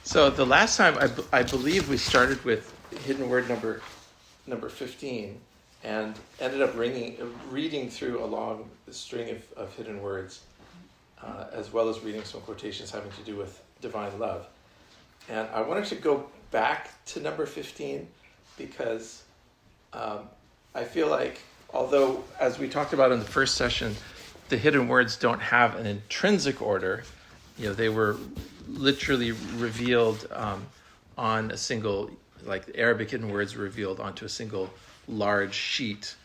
So the last time I believe we started with hidden word number 15 and ended up reading through a long string of hidden words, as well as reading some quotations having to do with divine love. And I wanted to go back to number 15 because I feel like, although, as we talked about in the first session, the hidden words don't have an intrinsic order, they were literally revealed on a single, like the Arabic hidden words were revealed onto a single large sheet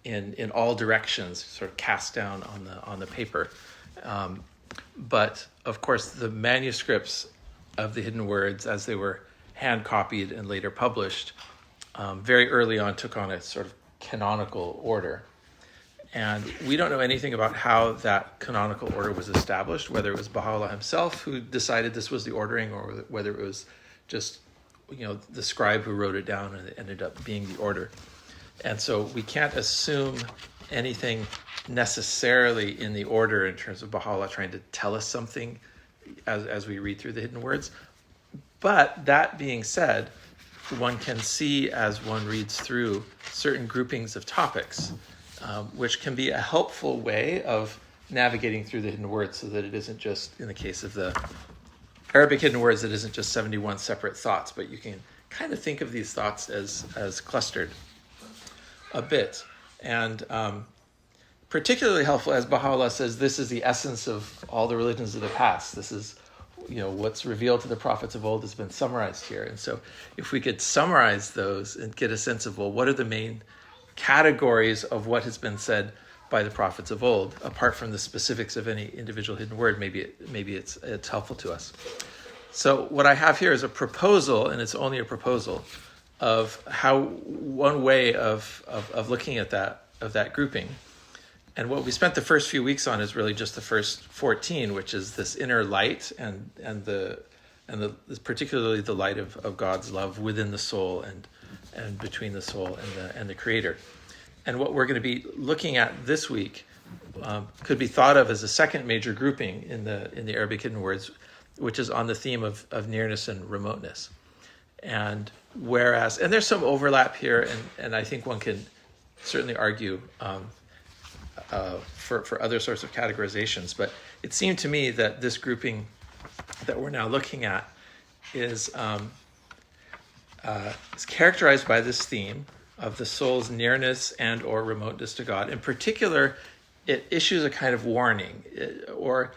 in all directions, sort of cast down on the paper. But of course, the manuscripts of the hidden words, as they were hand copied and later published, very early on took on a sort of canonical order. And we don't know anything about how that canonical order was established, whether it was Baha'u'llah himself who decided this was the ordering, or whether it was just, the scribe who wrote it down and it ended up being the order. And so we can't assume anything necessarily in the order in terms of Baha'u'llah trying to tell us something as we read through the hidden words. But that being said, one can see as one reads through certain groupings of topics, which can be a helpful way of navigating through the hidden words, so that it isn't just, in the case of the Arabic hidden words, it isn't just 71 separate thoughts, but you can kind of think of these thoughts as clustered a bit. And particularly helpful, as Baha'u'llah says, this is the essence of all the religions of the past. This is, what's revealed to the prophets of old has been summarized here. And so if we could summarize those and get a sense of, what are the main categories of what has been said by the prophets of old, apart from the specifics of any individual hidden word, maybe it's helpful to us. So what I have here is a proposal, and it's only a proposal, of how one way of looking at that grouping. And what we spent the first few weeks on is really just the first 14, which is this inner light and particularly the light of God's love within the soul and between the soul and the Creator. And what we're going to be looking at this week could be thought of as a second major grouping in the Arabic hidden words, which is on the theme of nearness and remoteness. And there's some overlap here, and I think one can certainly argue for other sorts of categorizations, but it seemed to me that this grouping that we're now looking at is characterized by this theme of the soul's nearness and or remoteness to God. In particular, it issues a kind of warning or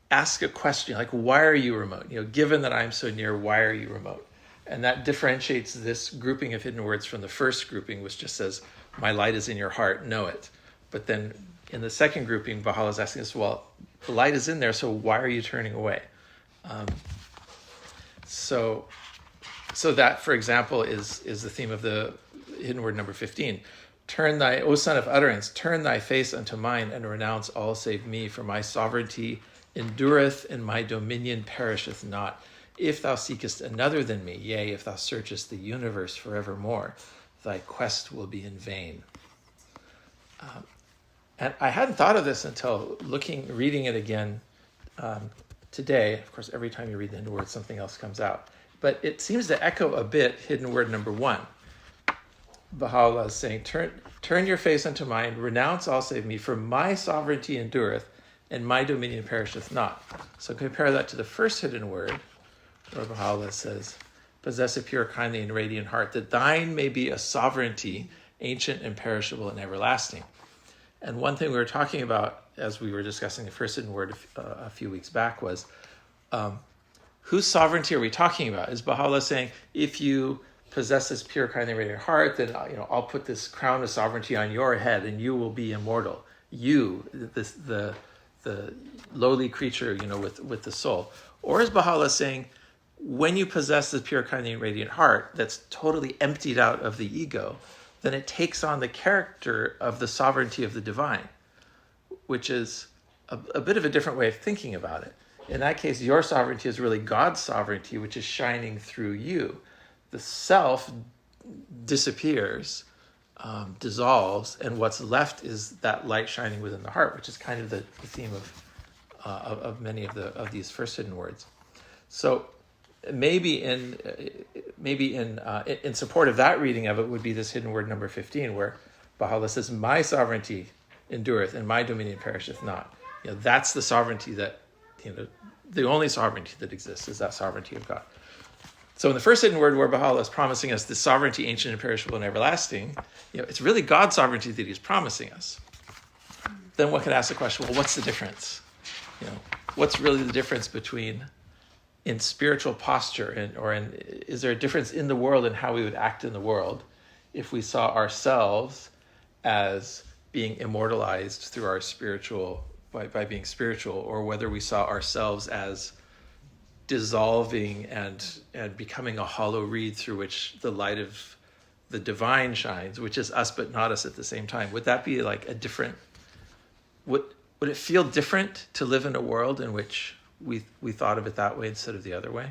asks a question like, why are you remote? Given that I'm so near, why are you remote? And that differentiates this grouping of hidden words from the first grouping, which just says, my light is in your heart, know it. But then in the second grouping, Baha'u'llah is asking us, well, the light is in there, so why are you turning away? So that, for example, is the theme of the hidden word number 15. Turn thy, O son of utterance, turn thy face unto mine, and renounce all save me, for my sovereignty endureth, and my dominion perisheth not. If thou seekest another than me, yea, if thou searchest the universe forevermore, thy quest will be in vain. And I hadn't thought of this until reading it again today. Of course, every time you read the hidden word, something else comes out. But it seems to echo a bit hidden word number 1. Baha'u'llah is saying, turn your face unto mine, renounce all save me, for my sovereignty endureth, and my dominion perisheth not. So compare that to the first hidden word, where Baha'u'llah says, possess a pure, kindly, and radiant heart, that thine may be a sovereignty, ancient, imperishable, and everlasting. And one thing we were talking about as we were discussing the first hidden word a few weeks back was, whose sovereignty are we talking about? Is Baha'u'llah saying, if you possess this pure, kindly, radiant heart, then I'll put this crown of sovereignty on your head, and you will be immortal. You, the lowly creature, with the soul. Or is Baha'u'llah saying, when you possess this pure, kindly, and radiant heart that's totally emptied out of the ego, then it takes on the character of the sovereignty of the divine, which is a bit of a different way of thinking about it. In that case, your sovereignty is really God's sovereignty, which is shining through you. The self disappears, dissolves, and what's left is that light shining within the heart, which is kind of the theme of many of these first hidden words. So maybe in support of that reading of it would be this hidden word number 15, where Baha'u'llah says, "My sovereignty endureth, and my dominion perisheth not." That's the sovereignty that, the only sovereignty that exists is that sovereignty of God. So in the first hidden word, where Baha'u'llah is promising us this sovereignty, ancient, imperishable, and everlasting, it's really God's sovereignty that he's promising us. Then one could ask the question, well, what's the difference? What's really the difference between in spiritual posture is there a difference in the world and how we would act in the world if we saw ourselves as being immortalized through our spiritual, by being spiritual, or whether we saw ourselves as dissolving and becoming a hollow reed through which the light of the divine shines, which is us but not us at the same time? Would that be like a different, would it feel different to live in a world in which we thought of it that way instead of the other way?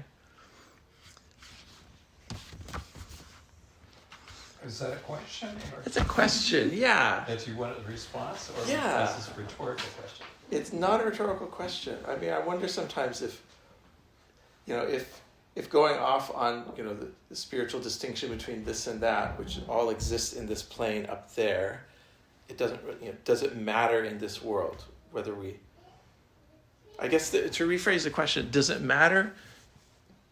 Is that a question? It's a question, yeah. That you wanted a response? Or Yeah. Is this a rhetorical question? It's not a rhetorical question. I mean, I wonder sometimes if going off on, the spiritual distinction between this and that, which all exists in this plane up there, it doesn't, does it matter in this world whether we, I guess to rephrase the question, does it matter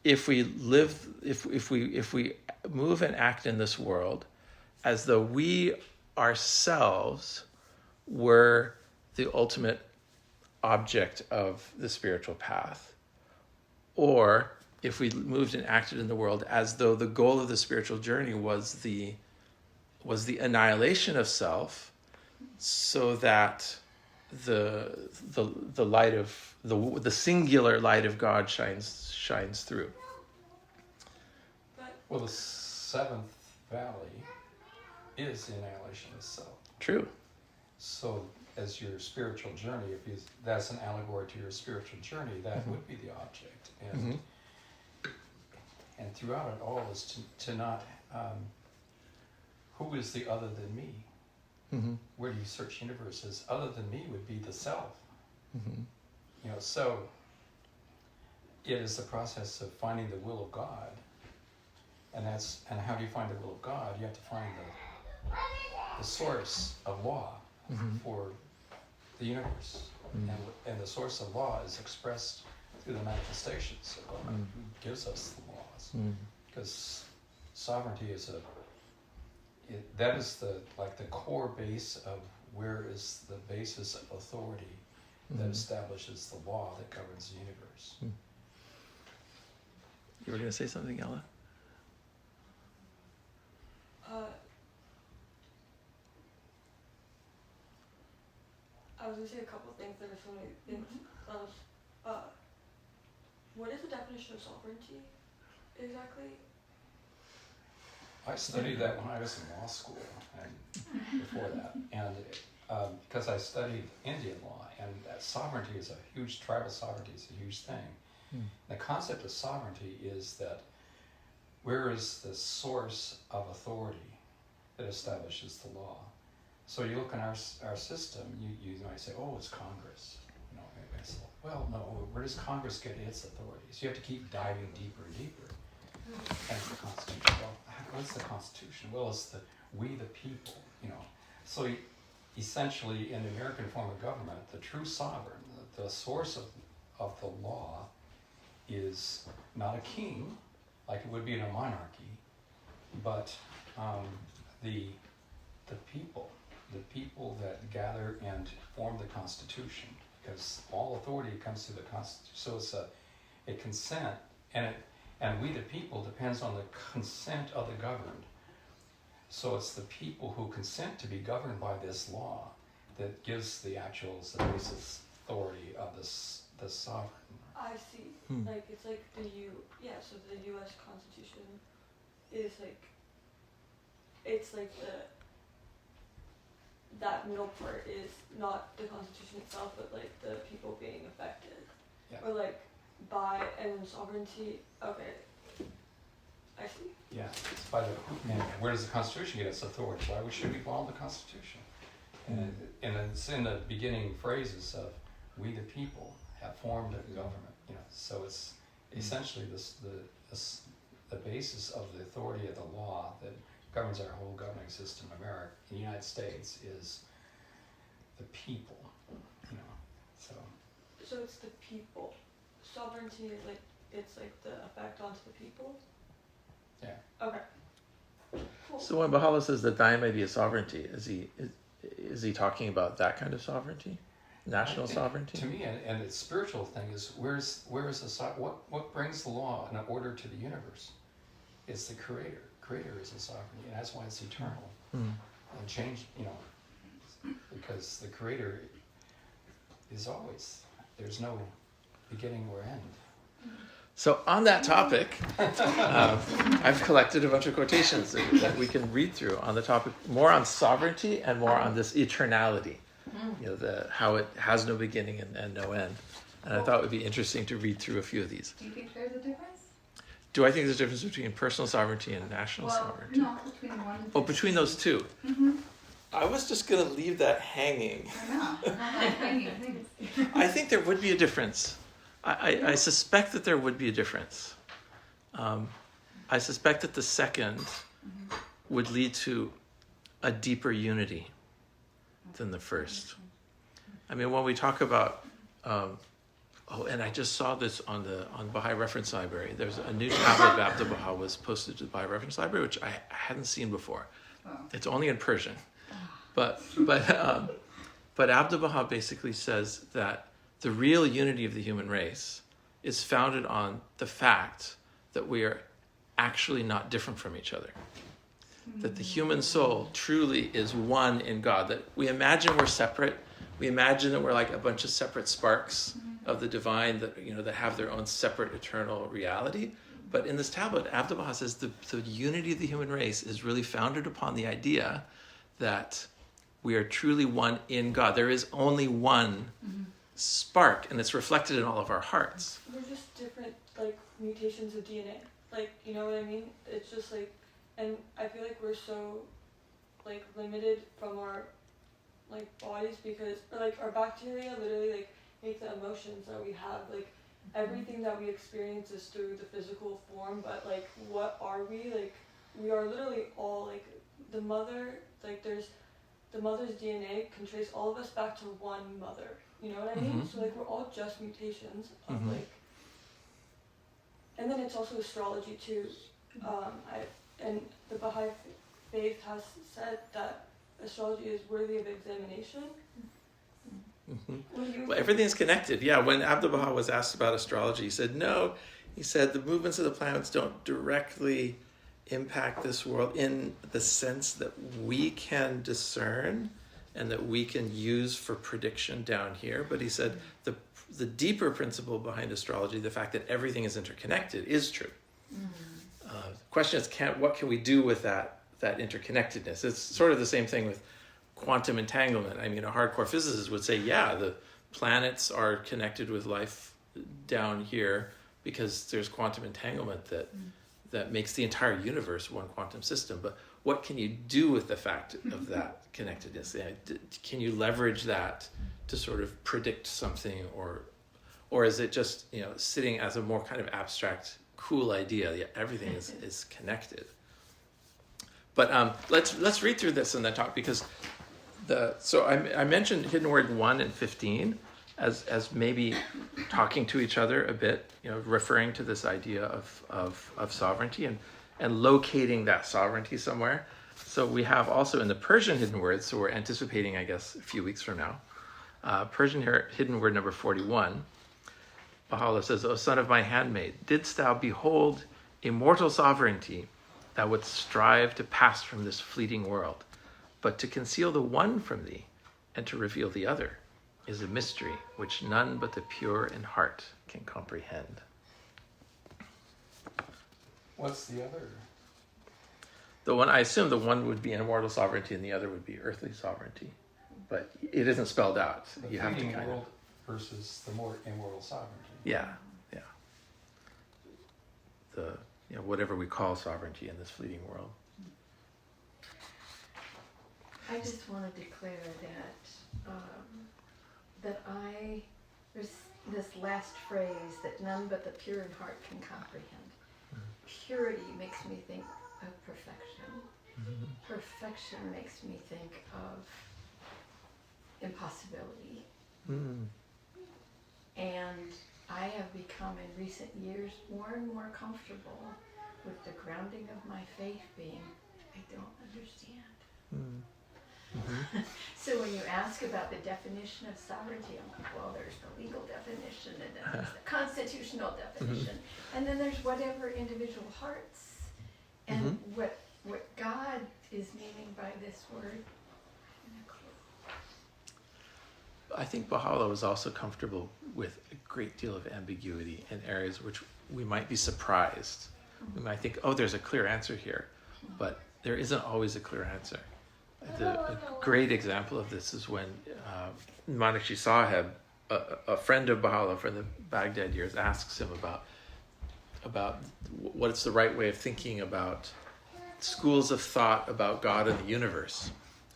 if we live, if we move and act in this world as though we ourselves were the ultimate object of the spiritual path, or if we moved and acted in the world as though the goal of the spiritual journey was the annihilation of self, so that the light of the singular light of God shines through. Well, the seventh valley is the annihilation of self. True. So, as your spiritual journey, that's an allegory to your spiritual journey, that would be the object. And and throughout it all is to not, who is the other than me? Where do you search universes? Other than me would be the self. So it is the process of finding the will of God. And how do you find the will of God? You have to find the source of law for the universe. And the source of law is expressed through the manifestations of God, who gives us the laws. Because sovereignty is that is the core base of where is the basis of authority that establishes the law that governs the universe. You were going to say something, Ella? I was going to say a couple of things. There were so many things. What is the definition of sovereignty exactly? I studied that when I was in law school and before that, and because I studied Indian law, and that sovereignty is a huge, tribal sovereignty is a huge thing. The concept of sovereignty is that where is the source of authority that establishes the law? So you look in our system, you might say, oh, it's Congress. Well, no, where does Congress get its authority? So you have to keep diving deeper and deeper. And it's the Constitution. Well, what's the Constitution? Well, it's we the people, So essentially, in the American form of government, the true sovereign, the source of the law is not a king, like it would be in a monarchy, but the people that gather and form the Constitution, because all authority comes through the Constitution. So it's a consent, and we the people depends on the consent of the governed. So it's the people who consent to be governed by this law that gives the basis authority of the sovereign. I see. It's like so the U.S. Constitution is it's like that middle part is not the Constitution itself, but like the people being affected. Yeah. Or and sovereignty. Okay. I see. Yeah, it's by and where does the Constitution get its authority? Why should we follow the Constitution? And it's in the beginning phrases of "we the people have formed a government." So essentially the basis of the authority of the law that governs our whole governing system in America, in the United States, is the people, you know, so. So it's the people. Sovereignty is like, it's like the effect onto the people? Yeah. Okay. Cool. So when Baha'u'llah says that thine may be a sovereignty, is he talking about that kind of sovereignty? National I think, sovereignty? to me, and the spiritual thing is, what brings the law and order to the universe? It's the Creator. Creator is a sovereignty, and that's why it's eternal. Mm. And change, you know, because the Creator is always, there's no beginning or end. So on that topic, I've collected a bunch of quotations that we can read through on the topic, more on sovereignty and more on this eternality, you know, how it has no beginning and no end. And I thought it would be interesting to read through a few of these. Do you think there's a difference? Do I think there's a difference between personal sovereignty and national sovereignty? No, between one and Oh, between those two. Mm-hmm. I was just going to leave that hanging. I know. I think it's... I think there would be a difference. I suspect that there would be a difference. I suspect that the second would lead to a deeper unity than the first. I mean, when we talk about, and I just saw this on Baha'i Reference Library. There's a new tablet of Abdu'l-Baha was posted to the Baha'i Reference Library, which I hadn't seen before. Oh. It's only in Persian, but Abdu'l-Baha basically says that the real unity of the human race is founded on the fact that we are actually not different from each other. That the human soul truly is one in God. That we imagine we're separate. We imagine that we're like a bunch of separate sparks of the divine that, you know, that have their own separate eternal reality. But in this tablet, Abdu'l-Baha says the unity of the human race is really founded upon the idea that we are truly one in God. There is only one spark, and it's reflected in all of our hearts. We're just different, like, mutations of DNA. Like, you know what I mean? It's just like, and I feel like we're so, like, limited from our, like, bodies because, or, like, our bacteria literally, like, make the emotions that we have. Like, everything that we experience is through the physical form, but, like, what are we? Like, we are literally all, like, the mother, like, the mother's DNA can trace all of us back to one mother. You know what I mean? So, like, we're all just mutations of, like, and then it's also astrology, too. And the Baha'i faith has said that astrology is worthy of examination. Well, everything's connected. Yeah, when Abdu'l-Baha was asked about astrology, he said, no. He said, the movements of the planets don't directly impact this world in the sense that we can discern and that we can use for prediction down here. But he said the deeper principle behind astrology, the fact that everything is interconnected, is true. The question is, what can we do with that interconnectedness? It's sort of the same thing with quantum entanglement. I mean, a hardcore physicist would say, yeah, the planets are connected with life down here because there's quantum entanglement that makes the entire universe one quantum system. But what can you do with the fact of that connectedness? Can you leverage that to sort of predict something, or is it just, you know, sitting as a more kind of abstract, cool idea? Yeah, everything is connected. But let's read through this and then talk, because so I mentioned Hidden Word 1 and 15 as maybe talking to each other a bit, you know, referring to this idea of sovereignty and locating that sovereignty somewhere. So we have also in the Persian Hidden Words, so we're anticipating, I guess, a few weeks from now, Persian Hidden Word number 41, Baha'u'llah says, O son of my handmaid, didst thou behold immortal sovereignty, thou wouldst strive to pass from this fleeting world, but to conceal the one from thee and to reveal the other is a mystery which none but the pure in heart can comprehend. What's the other? The one, I assume the one would be immortal sovereignty and the other would be earthly sovereignty, but it isn't spelled out. The You have to fleeting kind world of, versus the more immortal sovereignty. yeah. The, you know, whatever we call sovereignty in this fleeting world. I just want to declare that this last phrase that none but the pure in heart can comprehend. Purity makes me think of perfection. Perfection makes me think of impossibility. And I have become in recent years more and more comfortable with the grounding of my faith being, I don't understand. So when you ask about the definition of sovereignty, I'm like, well, there's the legal definition, and then there's the constitutional definition, and then there's whatever individual hearts, and what God is meaning by this word. I think Baha'u'llah was also comfortable with a great deal of ambiguity in areas which we might be surprised. We might think, oh, there's a clear answer here, but there isn't always a clear answer. A great example of this is when Manakshi Sahib, a friend of Baha'u'llah from the Baghdad years, asks him about what's the right way of thinking about schools of thought about God and the universe.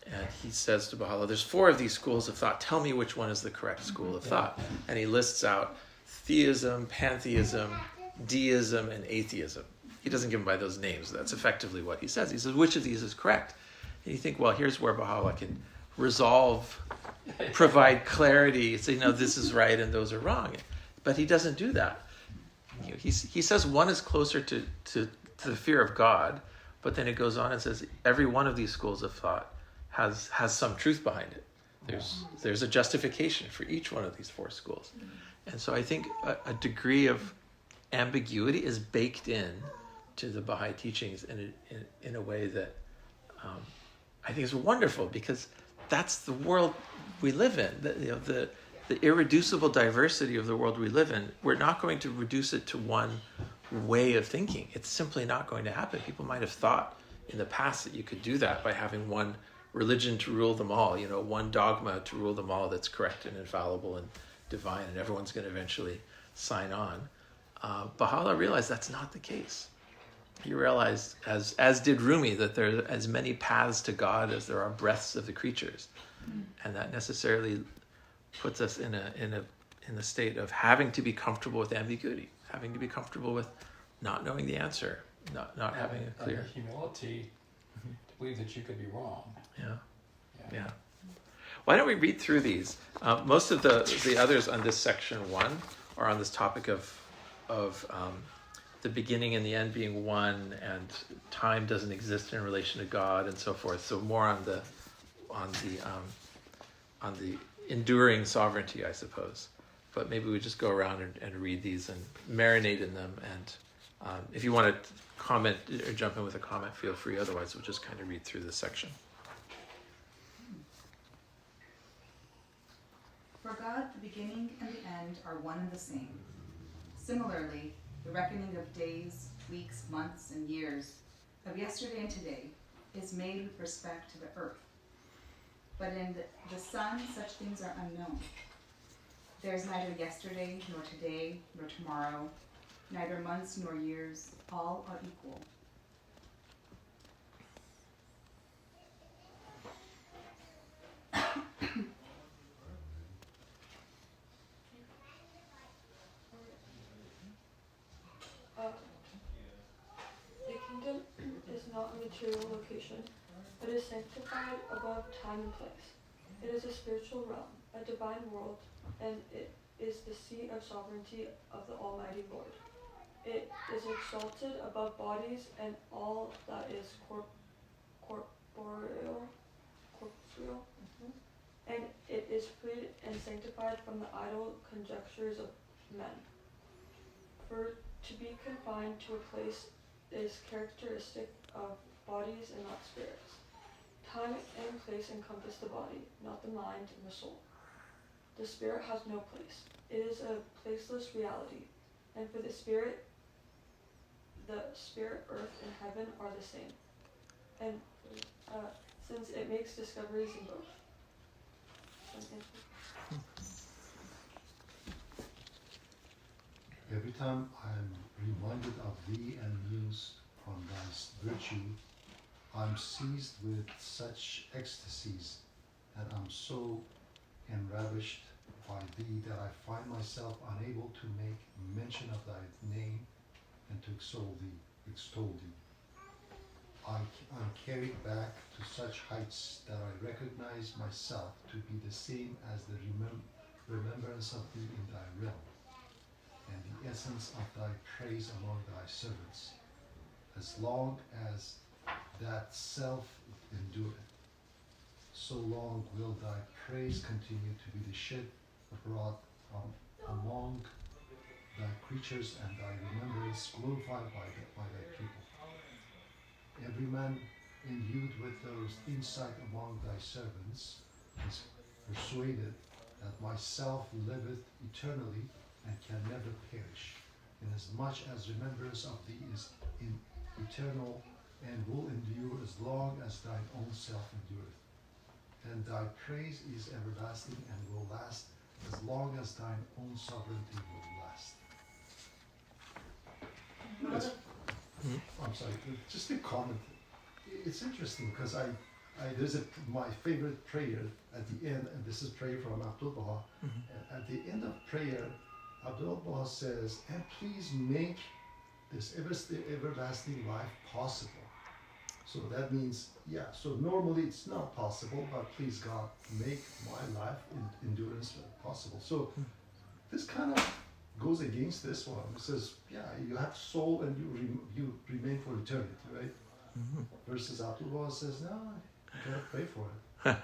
And he says to Baha'u'llah, there's 4 of these schools of thought. Tell me which one is the correct school of thought. And he lists out theism, pantheism, deism, and atheism. He doesn't give them by those names. That's effectively what he says. He says, which of these is correct? And you think, well, here's where Baha'u'llah can resolve, provide clarity, say, no, this is right and those are wrong. But he doesn't do that. He says one is closer to the fear of God, but then it goes on and says every one of these schools of thought has some truth behind it. There's a justification for each one of these 4 schools. And so I think a degree of ambiguity is baked in to the Baha'i teachings in a way that I think is wonderful, because that's the world we live in. The irreducible diversity of the world we live in, we're not going to reduce it to one way of thinking. It's simply not going to happen. People might have thought in the past that you could do that by having one religion to rule them all, one dogma to rule them all that's correct and infallible and divine, and everyone's going to eventually sign on. Baha'u'llah realized that's not the case. He realized, as did Rumi, that there are as many paths to God as there are breaths of the creatures, and that necessarily puts us in a state of having to be comfortable with ambiguity, having to be comfortable with not knowing the answer, not having a clear. And the humility to believe that you could be wrong. Yeah. Why don't we read through these? Most of the others on this section 1 are on this topic of the beginning and the end being one, and time doesn't exist in relation to God, and so forth. So more on the enduring sovereignty, I suppose. But maybe we just go around and read these and marinate in them. And if you want to comment or jump in with a comment, feel free. Otherwise, we'll just kind of read through this section. For God, the beginning and the end are one and the same. Similarly, the reckoning of days, weeks, months, and years, of yesterday and today, is made with respect to the earth. But in the sun, such things are unknown. There is neither yesterday, nor today, nor tomorrow, neither months nor years, all are equal. The kingdom is not a material location, but is sanctified above time and place. It is a spiritual realm, a divine world, and it is the seat of sovereignty of the Almighty Lord. It is exalted above bodies and all that is corporeal, and it is freed and sanctified from the idle conjectures of men. For to be confined to a place is characteristic of bodies and not spirits. Time and place encompass the body, not the mind and the soul. The spirit has no place. It is a placeless reality, and for the spirit, earth, and heaven are the same. And since it makes discoveries in both. Every time I'm reminded of thee and mused on thy virtue, I'm seized with such ecstasies that I'm so enravished by thee that I find myself unable to make mention of thy name and to extol thee. I'm carried back to such heights that I recognize myself to be the same as the remembrance of thee in thy realm, and the essence of thy praise among thy servants, as long as that self endureth. So long will thy praise continue to be the shed abroad among thy creatures, and thy remembrance glorified by thy people. Every man endued with those insight among thy servants is persuaded that myself liveth eternally and can never perish, inasmuch as remembrance of thee is eternal and will endure as long as thine own self endureth. And thy praise is everlasting and will last as long as thine own sovereignty will last. I'm sorry, just a comment. It's interesting because there's my favorite prayer at the end, and this is prayer from Abdul Baha. Mm-hmm. At the end of prayer, Abdul Baha says, and please make this everlasting life possible. So that means, so normally it's not possible, but please God, make my life in endurance possible. So this kind of goes against this one. It says, you have soul and you remain for eternity, right? Mm-hmm. Versus Abdullah says, no, you gotta pray for it.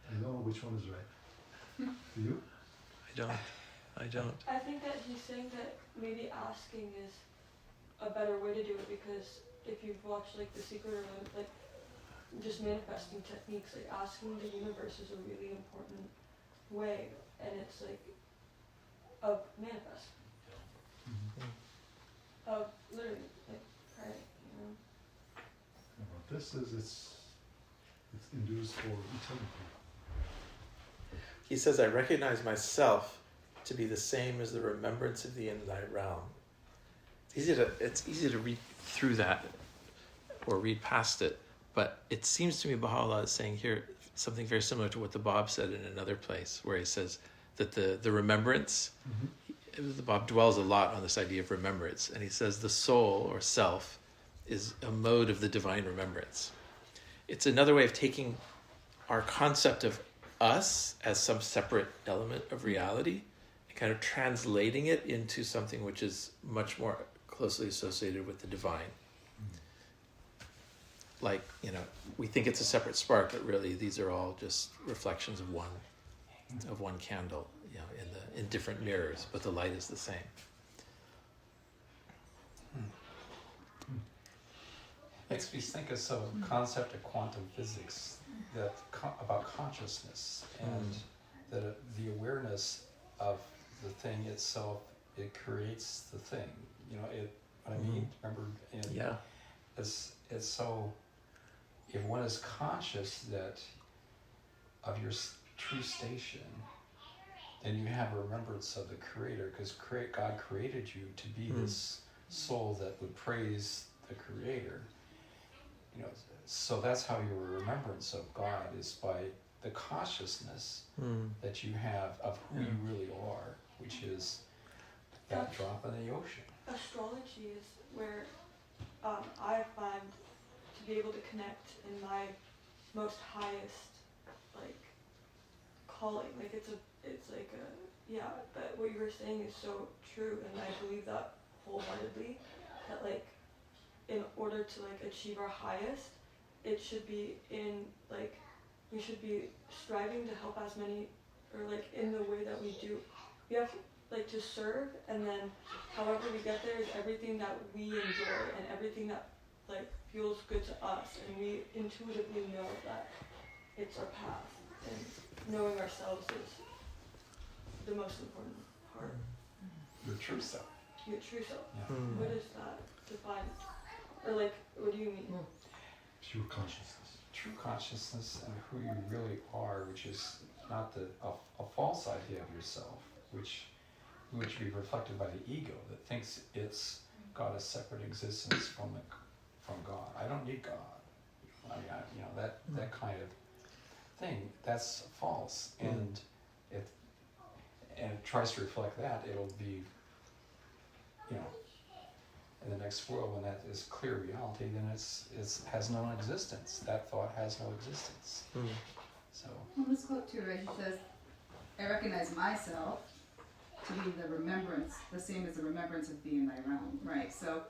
I don't know which one is right. Do you? I don't. I think that he's saying that maybe asking is a better way to do it, because if you've watched like The Secret or like just manifesting techniques, like asking the universe is a really important way, and it's like of manifest. Mm-hmm. Of literally like pray, you know. But this is it endures for eternity. He says, I recognize myself to be the same as the remembrance of thee in thy realm. It's easy to read through that or read past it, but it seems to me Baha'u'llah is saying here something very similar to what the Bab said in another place, where he says that the remembrance, the Bab dwells a lot on this idea of remembrance, and he says the soul or self is a mode of the divine remembrance. It's another way of taking our concept of us as some separate element of reality and kind of translating it into something which is much more closely associated with the divine. Like, we think it's a separate spark, but really these are all just reflections of one candle, in different mirrors, but the light is the same. Makes me think of some concept of quantum physics about consciousness, and that the awareness of the thing itself, it creates the thing. What I mean? Remember? It's so. If one is conscious of your true station, then you have a remembrance of the Creator, because God created you to be this soul that would praise the Creator. So that's how your remembrance of God is by the consciousness that you have of who you really are, which is that drop in the ocean. Astrology is where I find to be able to connect in my most highest calling. But what you were saying is so true, and I believe that wholeheartedly. That in order to achieve our highest, it should be we should be striving to help as many, or in the way that we do. We have to serve, and then however we get there is everything that we enjoy and everything that feels good to us, and we intuitively know that it's our path, and knowing ourselves is the most important part. Your true self. Your true self. Yeah. What is that defined? Or what do you mean? Pure consciousness. True consciousness and who you really are, which is not a false idea of yourself, which would be reflected by the ego that thinks it's got a separate existence from God. I don't need God. that kind of thing, that's false. And it tries to reflect that. It'll be, in the next world, when that is clear reality, then it's has no existence. That thought has no existence. So. Well, this quote too, right? He says, "I recognize myself to be the remembrance, the same as the remembrance of thee in thy realm." Right. So,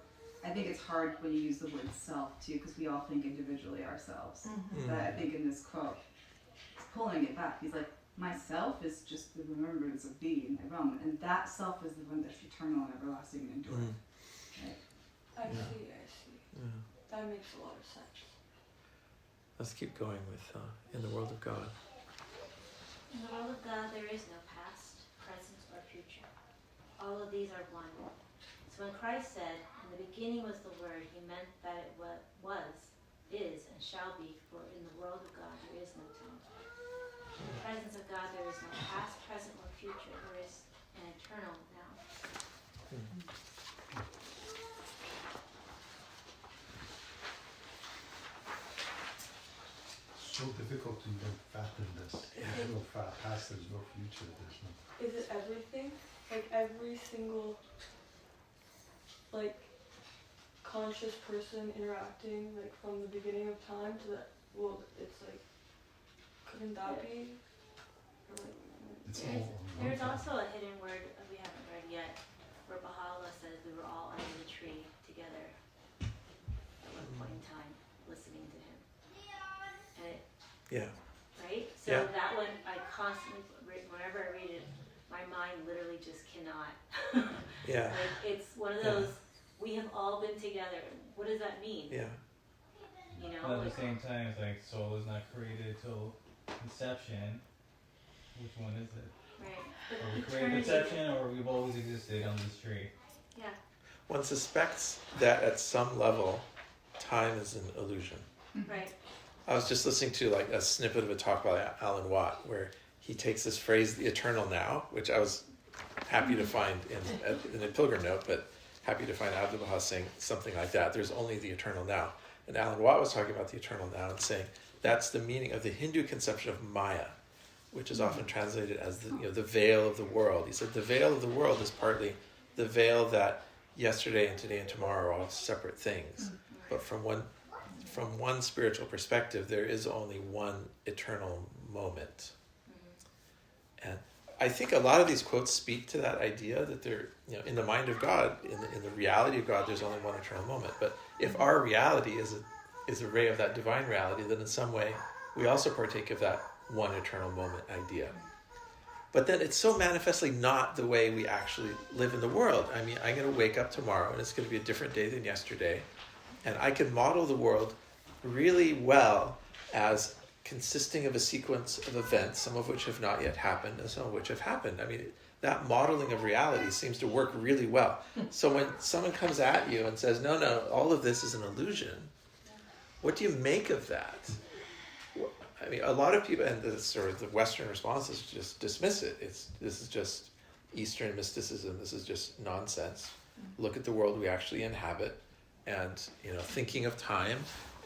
I think it's hard when you use the word self too, because we all think individually ourselves. But I think in this quote, he's pulling it back. He's like, myself is just the remembrance of thee in thy realm, and that self is the one that's eternal and everlasting and enduring. Right. I see. That makes a lot of sense. Let's keep going with in the world of God. In the world of God, there is no past, present, or future. All of these are one. So when Christ said, "In the beginning was the Word," he meant that it was, is, and shall be, for in the world of God there is no time. In the presence of God there is no past, present, or future. There is an eternal now. So difficult to even fathom this. There's no past, there's no future, there's no... Is it everything? Like every single, like, conscious person interacting, like, from the beginning of time to the, well, it's like, couldn't that be? Or like, It's There's, all on one there's side. also a hidden word we haven't read yet, where Baha'u'llah says we were all under the tree together at one point in time, listening to him. And it, Yeah. right? So Yeah. that one, I constantly, whenever I read it, my mind literally just cannot. Yeah. Like, it's one of Yeah. those, we have all been together. What does that mean? Yeah. You know? But at like, the same time, it's like soul is not created till conception. Which one is it? right. Are But we created eternity, conception, or we've always existed on this tree? yeah. One suspects that at some level, time is an illusion. Right. I was just listening to like a snippet of a talk by Alan Watt where he takes this phrase, the eternal now, which I was happy to find in a pilgrim note, but happy to find Abdu'l-Baha saying something like that. There's only the eternal now. And Alan Watt was talking about the eternal now and saying that's the meaning of the Hindu conception of Maya, which is often translated as the veil of the world. He said the veil of the world is partly the veil that yesterday and today and tomorrow are all separate things. But from one spiritual perspective, there is only one eternal moment. And I think a lot of these quotes speak to that idea that there, in the mind of God, in the reality of God, there's only one eternal moment. But if our reality is a ray of that divine reality, then in some way we also partake of that one eternal moment idea. But then it's so manifestly not the way we actually live in the world. I mean, I'm going to wake up tomorrow and it's going to be a different day than yesterday. And I can model the world really well as consisting of a sequence of events, some of which have not yet happened and some of which have happened. I mean, that modeling of reality seems to work really well. So when someone comes at you and says, no, all of this is an illusion, what do you make of that? I mean, a lot of people, and the sort of the Western response is just dismiss it. This is just Eastern mysticism. This is just nonsense. Look at the world we actually inhabit, and thinking of time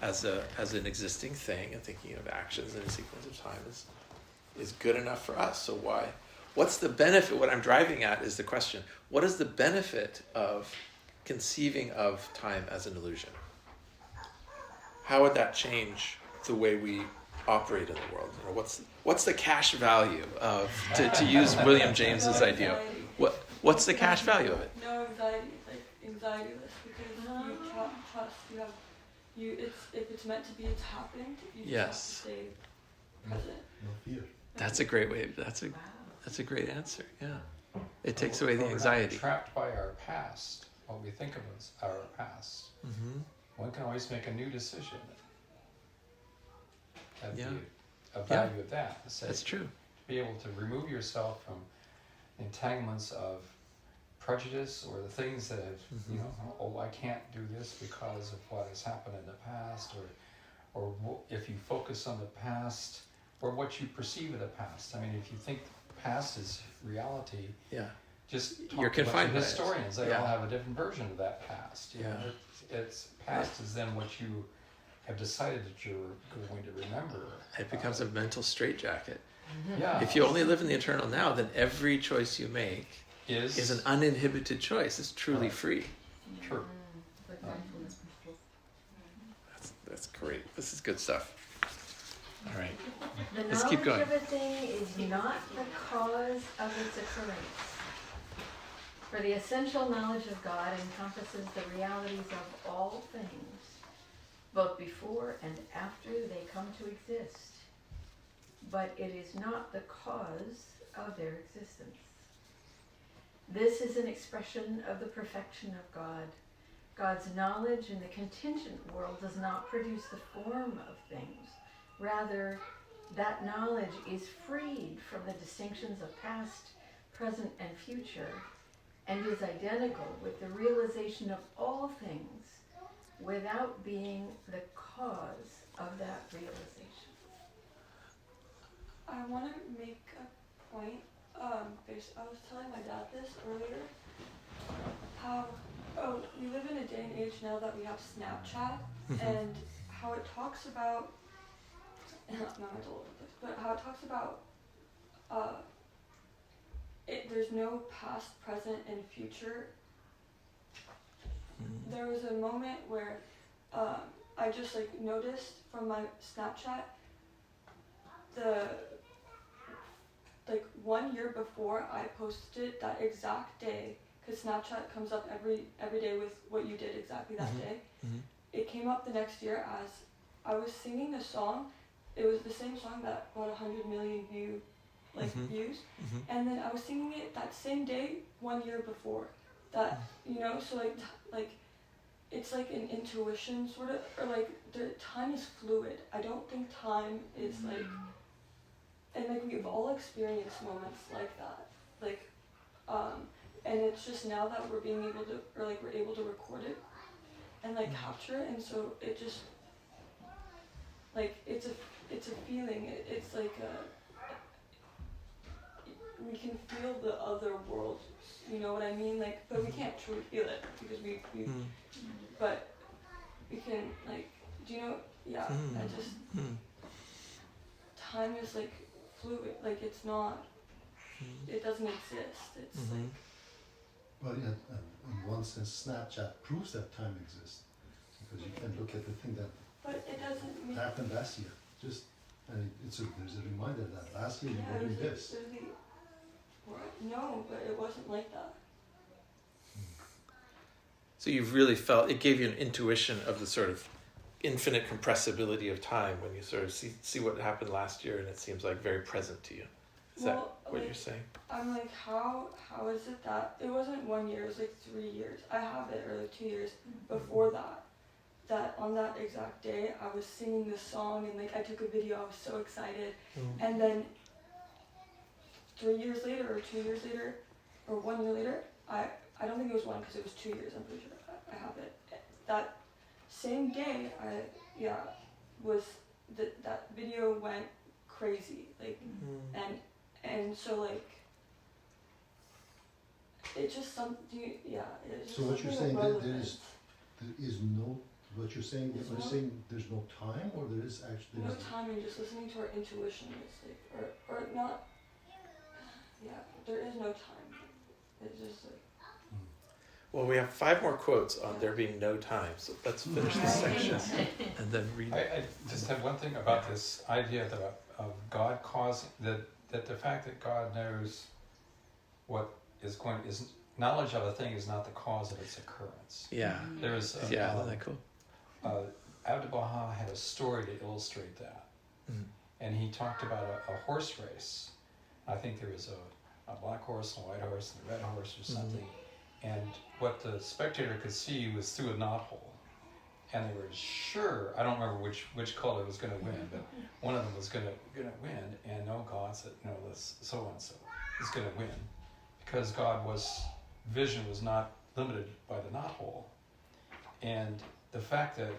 as an existing thing, and thinking of actions in a sequence of time is good enough for us. So why? What's the benefit? What I'm driving at is the question: what is the benefit of conceiving of time as an illusion? How would that change the way we operate in the world? What's the cash value of to use William James's idea? What's the cash value of it? No anxiety, like anxietyless, because you trust. If it's meant to be, it's happened. You just have to stay present. No fear. That's a great way. That's a great answer. Yeah, it takes away the We're not anxiety. trapped by our past, what we think of as our past. Mm-hmm. One can always make a new decision. That'd Yeah. be a value of that. To say, That's true. be able to remove yourself from entanglements of prejudice or the things that have, I can't do this because of what has happened in the past, or if you focus on the past, or what you perceive of the past. I mean, if you think the past is reality, Yeah. just talk You're to a bunch confined of by it. historians. They Yeah. all have a different version of that past. You know, it's past is then what you have decided that you're going to remember. It becomes a mental straitjacket. Yeah. If you only live in the eternal now, then every choice you make is is an uninhibited choice. It's truly Right. free. true. Like mindfulness principles. That's great. This is good stuff. All right. The Let's keep knowledge going. of a thing is not the cause of its occurrence. For the essential knowledge of God encompasses the realities of all things, both before and after they come to exist. But it is not the cause of their existence. This is an expression of the perfection of God. God's knowledge in the contingent world does not produce the form of things. Rather, that knowledge is freed from the distinctions of past, present, and future, and is identical with the realization of all things without being the cause of that realization. I want to make a point. I was telling my dad this earlier. How we live in a day and age now that we have Snapchat, and how it talks about. My mind's all over the place, but how it talks about. There's no past, present, and future. There was a moment where I just noticed from my Snapchat the 1 year before I posted it, that exact day, because Snapchat comes up every day with what you did exactly that day. It came up the next year as I was singing the song. It was the same song that got 100 million views, and then I was singing it that same day 1 year before. That so it's like an intuition sort of, or the time is fluid. I don't think time is and we've all experienced moments like that, and it's just now that we're being able to, or we're able to record it and capture it, and so it just it's a feeling. It's like we can feel the other world, you know what I mean? But we can't truly feel it because we but we can do you know? Yeah, I just time is fluid. It's not. It doesn't exist. It's Well, yeah, in one sense, Snapchat proves that time exists because you can look at the thing that But it doesn't mean. happened last year. And there's a reminder that last year you Yeah, were doing there's this. No, but it wasn't like that. So you've really felt, it gave you an intuition of the sort of infinite compressibility of time when you sort of see what happened last year, and it seems very present to you. Is that what you're saying? I'm how is it that it wasn't 1 year, it was 3 years. I have it, or 2 years before that. That on that exact day I was singing this song, and I took a video, I was so excited. And then 3 years later, or 2 years later, or 1 year later, I don't think it was one because it was 2 years, I'm pretty sure I have it. That same day that video went crazy, and so it's just something, it's just So what you're saying, relevant. there is no, what you're saying, there's no time, or there is actually... No time, and just listening to our intuition is or not, there is no time. It's just Well, we have 5 more quotes on there being no time, so let's finish this section and then read. I just have one thing about this idea of God causing, that the fact that God knows what is knowledge of a thing is not the cause of its occurrence. Yeah. There is Isn't that cool? Abdu'l-Baha had a story to illustrate that. And he talked about a horse race. I think there was a black horse, a white horse, and a red horse or something. And what the spectator could see was through a knothole. And they were sure, I don't remember which color was going to win, but one of them was going to win. And no, God said, no, this so-and-so is going to win. Because vision was not limited by the knothole. And the fact that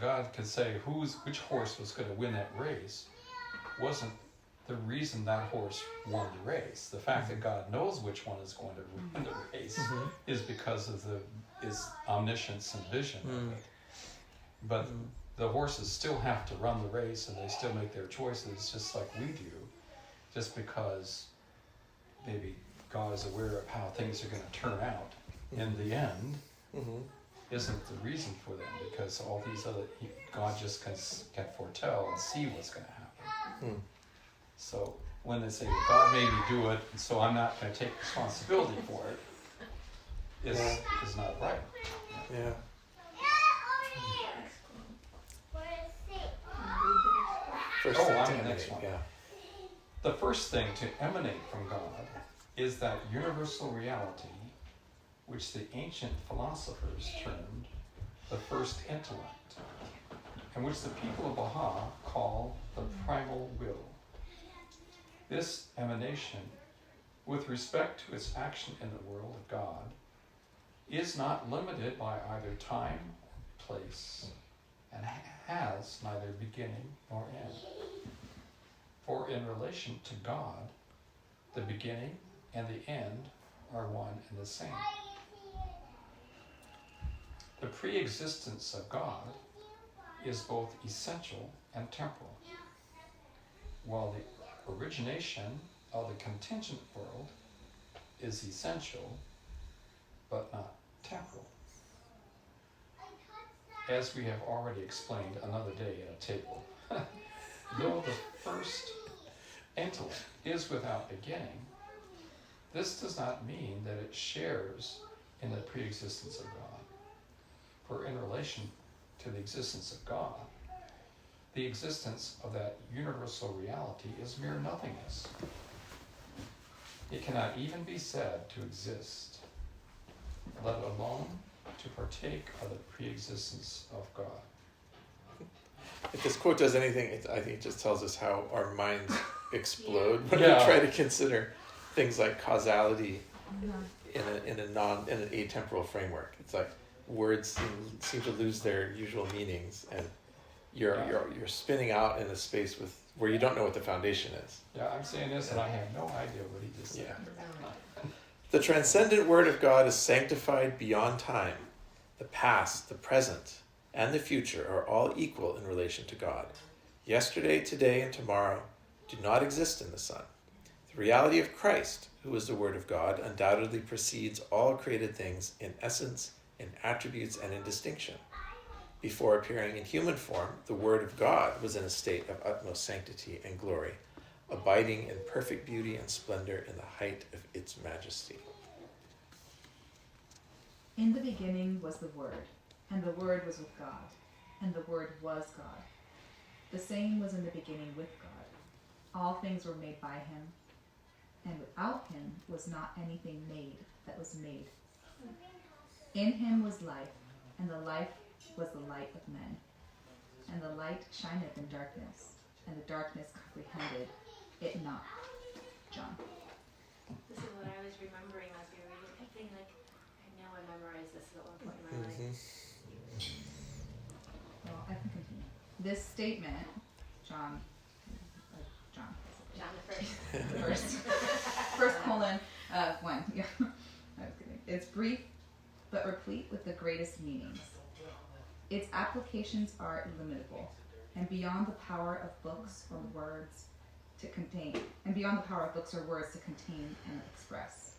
God could say which horse was going to win that race wasn't the reason that horse won the race. The fact that God knows which one is going to win the race is because of his omniscience and vision of it. But the horses still have to run the race and they still make their choices just like we do, just because maybe God is aware of how things are going to turn out in the end, isn't the reason for them, because all these other, God just can foretell and see what's going to happen. So when they say, God made me do it, and so I'm not going to take responsibility for it, is not right. Yeah. First thing I'm to the next emanate, one. yeah. The first thing to emanate from God is that universal reality, which the ancient philosophers termed the first intellect, and which the people of Baha call the primal will. This emanation, with respect to its action in the world of God, is not limited by either time or place, and has neither beginning nor end. For in relation to God, the beginning and the end are one and the same. The pre-existence of God is both essential and temporal, while the origination of the contingent world is essential but not temporal. As we have already explained another day at a table, though the first intellect is without beginning, this does not mean that it shares in the pre-existence of God. For in relation to the existence of God, the existence of that universal reality is mere nothingness. It cannot even be said to exist, let alone to partake of the pre-existence of God. If this quote does anything, I think it just tells us how our minds explode when Yeah. we try to consider things like causality in an atemporal framework. It's like words seem to lose their usual meanings, and you're spinning out in a space where you don't know what the foundation is. Yeah, I'm saying this and I have no idea what he just said. Yeah. The transcendent word of God is sanctified beyond time. The past, the present, and the future are all equal in relation to God. Yesterday, today, and tomorrow do not exist in the Son. The reality of Christ, who is the Word of God, undoubtedly precedes all created things in essence, in attributes, and in distinction. Before appearing in human form, the Word of God was in a state of utmost sanctity and glory, abiding in perfect beauty and splendor in the height of its majesty. In the beginning was the Word, and the Word was with God, and the Word was God. The same was in the beginning with God. All things were made by him, and without him was not anything made that was made. In him was life, and the life was the light of men. And the light shineth in darkness, and the darkness comprehended it not. John. This is what I was remembering as we were reading. I think I know I memorized this at one point in my life. Well, I can continue. This statement, John The first. first colon, 1, yeah, I was kidding. It's brief, but replete with the greatest meanings. Its applications are illimitable, and beyond the power of books or words to contain, and express.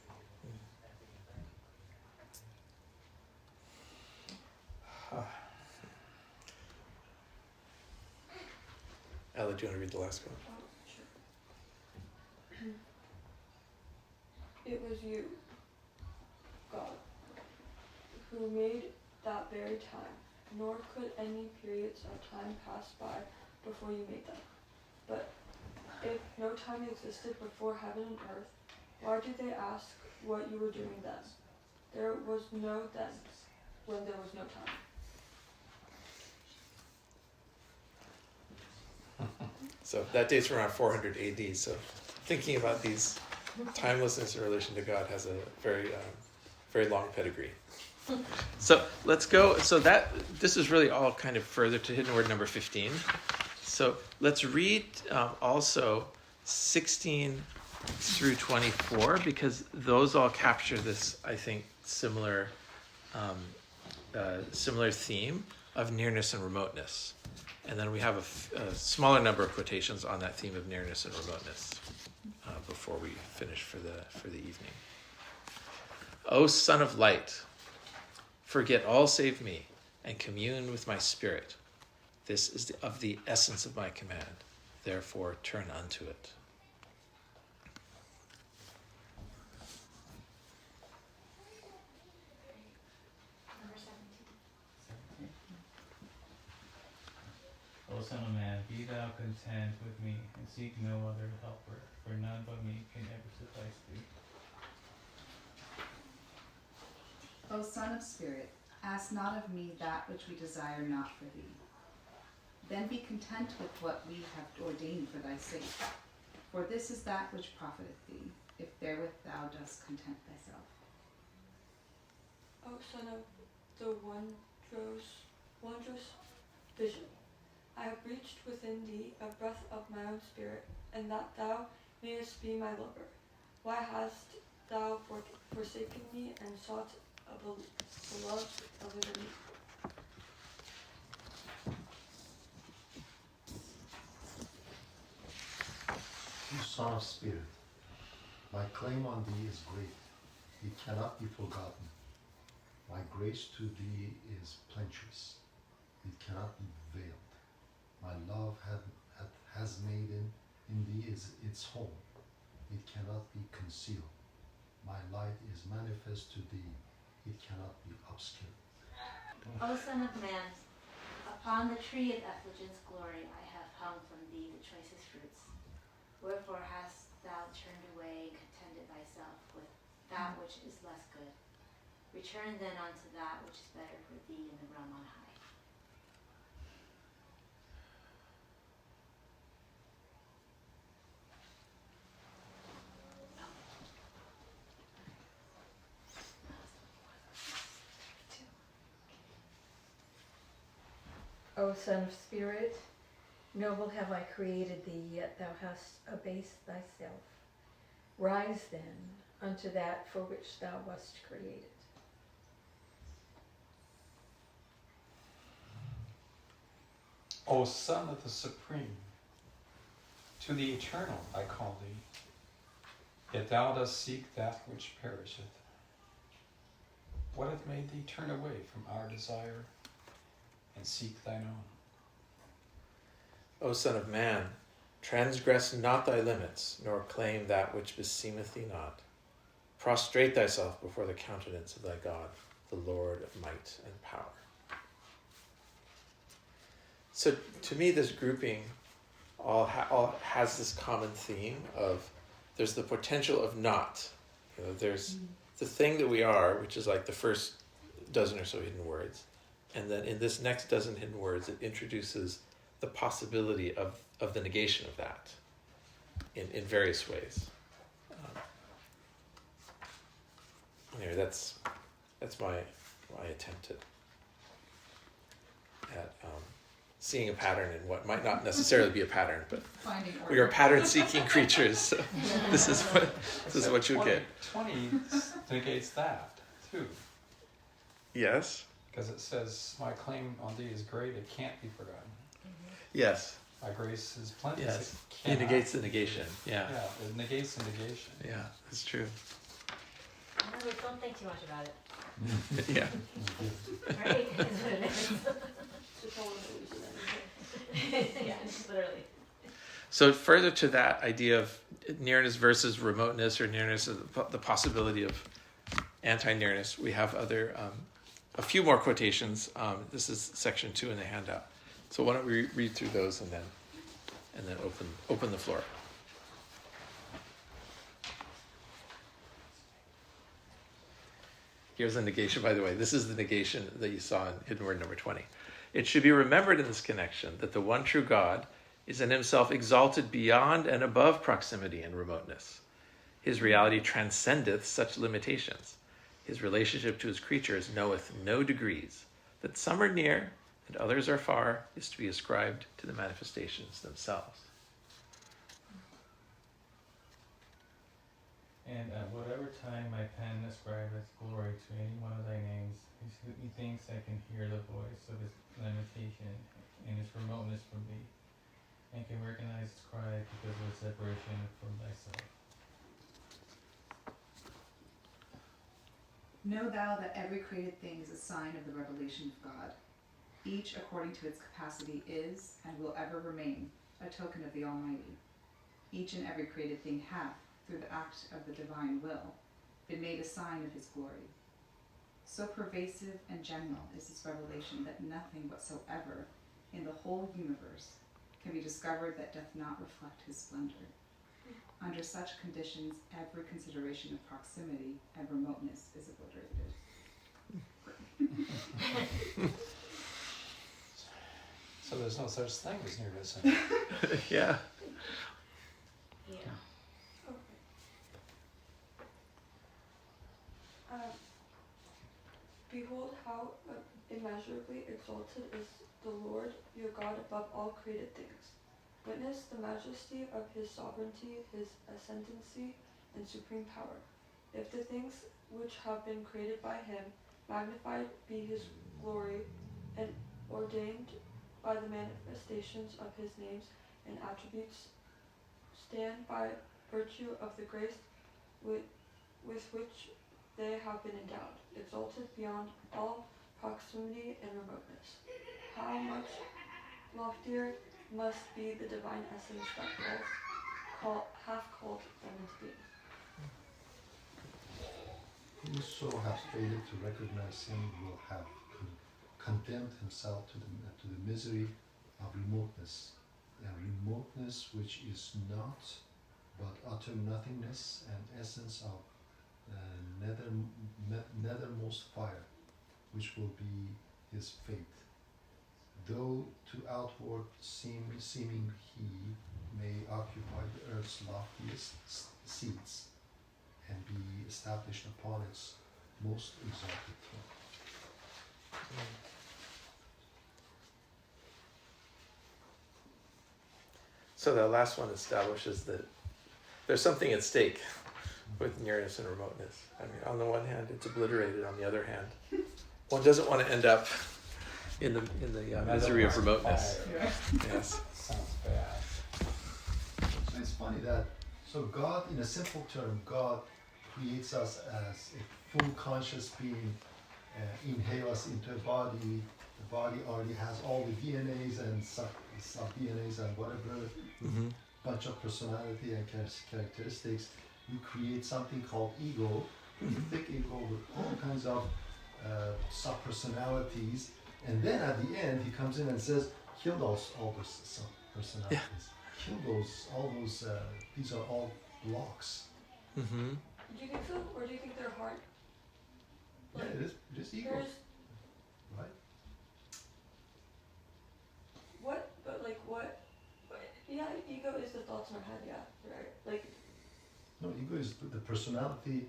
Ella, do you want to read the last one? Sure. It was you, God, who made that very time, nor could any periods of time pass by before you made them. But if no time existed before heaven and earth, why did they ask what you were doing then? There was no then, when there was no time. So that dates around 400 AD. So thinking about these timelessness in relation to God has a very, very long pedigree. So let's go. So this is really all kind of further to hidden word number 15. So let's read also 16 through 24, because those all capture this, I think, similar theme of nearness and remoteness. And then we have a smaller number of quotations on that theme of nearness and remoteness before we finish for the evening. O Son of Light, forget all save me and commune with my spirit. This is of the essence of my command. Therefore, turn unto it. Number 17. O Son of Man, be thou content with me, and seek no other helper, for none but me can ever suffice thee. O Son of Spirit, ask not of me that which we desire not for thee. Then be content with what we have ordained for thy sake. For this is that which profiteth thee, if therewith thou dost content thyself. O Son of the wondrous vision, I have reached within thee a breath of my own spirit, and that thou mayest be my lover. Why hast thou forsaken me and sought a love other than me? O Son of Spirit, my claim on thee is great, it cannot be forgotten. My grace to thee is plenteous, it cannot be veiled. My love has made in thee is its home, it cannot be concealed. My light is manifest to thee, it cannot be obscured. O Son of Man, upon the tree of effulgence glory I have hung from thee the choicest fruits. Wherefore hast thou turned away and contented thyself with that which is less good? Return then unto that which is better for thee in the realm on high. O Son of Spirit, noble have I created thee, yet thou hast abased thyself. Rise then unto that for which thou wast created. O Son of the Supreme, to the Eternal I call thee, yet thou dost seek that which perisheth. What hath made thee turn away from our desire and seek thine own? O Son of Man, transgress not thy limits, nor claim that which beseemeth thee not. Prostrate thyself before the countenance of thy God, the Lord of might and power. So to me, this grouping all has this common theme of there's the potential of not. There's the thing that we are, which is like the first dozen or so hidden words. And then in this next dozen hidden words, it introduces the possibility of the negation of that in various ways. Anyway, that's my attempt at seeing a pattern in what might not necessarily be a pattern, but Finding order. we are pattern-seeking creatures. So this is what you'll get. 20 negates that too, Yes. because it says, "My claim on thee is great; it can't be forgotten. Yes. My grace is plenteous; Yes. it It cannot." negates the negation. Yeah. Yeah, it negates the negation. Yeah. That's true. In other words, don't think too much about it. Yeah. Right? Is what it is. Just don't want to lose anything. Yeah, literally. So further to that idea of nearness versus remoteness, or nearness, the possibility of anti-nearness, we have a few more quotations. This is section 2 in the handout. So why don't we read through those and then open the floor. Here's the negation, by the way. This is the negation that you saw in hidden word number 20. It should be remembered in this connection that the one true God is in himself exalted beyond and above proximity and remoteness. His reality transcendeth such limitations. His relationship to his creatures knoweth no degrees. That some are near and others are far is to be ascribed to the manifestations themselves. And whatever time my pen ascribes its glory to any one of thy names, he thinks I can hear the voice of its lamentation and its remoteness from thee, and can recognize its cry because of its separation from thyself. Know thou that every created thing is a sign of the revelation of God. Each according to its capacity is, and will ever remain, a token of the Almighty. Each and every created thing hath, through the act of the divine will, been made a sign of his glory. So pervasive and general is his revelation that nothing whatsoever in the whole universe can be discovered that doth not reflect his splendor. Under such conditions, every consideration of proximity and remoteness is obliterated. So there's no such thing as nearness. Yeah. Yeah. Okay. Behold how immeasurably exalted is the Lord your God above all created things. Witness the majesty of his sovereignty, his ascendancy, and supreme power. If the things which have been created by him, magnified be his glory, and ordained by the manifestations of his names and attributes, stand by virtue of the grace with which they have been endowed, exalted beyond all proximity and remoteness. How much loftier must be the divine essence that hath called them into being. Whoso hath failed to recognize him will have condemned himself to the misery of remoteness, and remoteness which is not but utter nothingness and essence of nethermost fire, which will be his fate. Though to outward seeming he may occupy the earth's loftiest seats and be established upon its most exalted throne. So the last one establishes that there's something at stake with nearness and remoteness. I mean, on the one hand, it's obliterated. On the other hand, one doesn't want to end up in the misery of remoteness. Yes. Sounds bad. So it's funny that, so God, in a simple term, God creates us as a full conscious being, inhale us into a body. The body already has all the DNAs and sub-DNAs and whatever, bunch of personality and characteristics. You create something called ego, a thick ego with all kinds of sub-personalities. And then at the end, he comes in and says, kill all those sub-personalities. Yeah. Kill all those, these are all blocks. Mm-hmm. Do you think so? Or do you think they're hard? Yeah, it is ego. Right? What? But like what? Yeah, ego is the thoughts in our head, yeah, right? Like. No, ego is the personality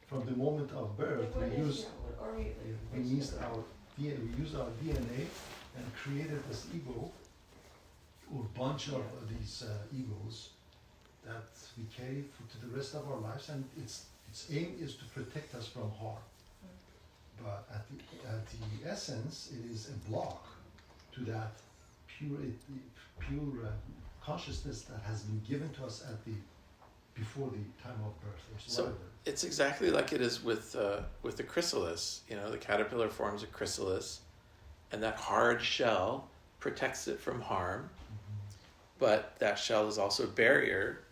from the moment of birth. Like We use our DNA and created this ego, or bunch of these egos that we carry to the rest of our lives, and its aim is to protect us from harm. But at the essence, it is a block to that pure consciousness that has been given to us before the time of birth, or So whatever. it's exactly like it is with the chrysalis. You know, the caterpillar forms a chrysalis, and that hard shell protects it from harm. But that shell is also a barrier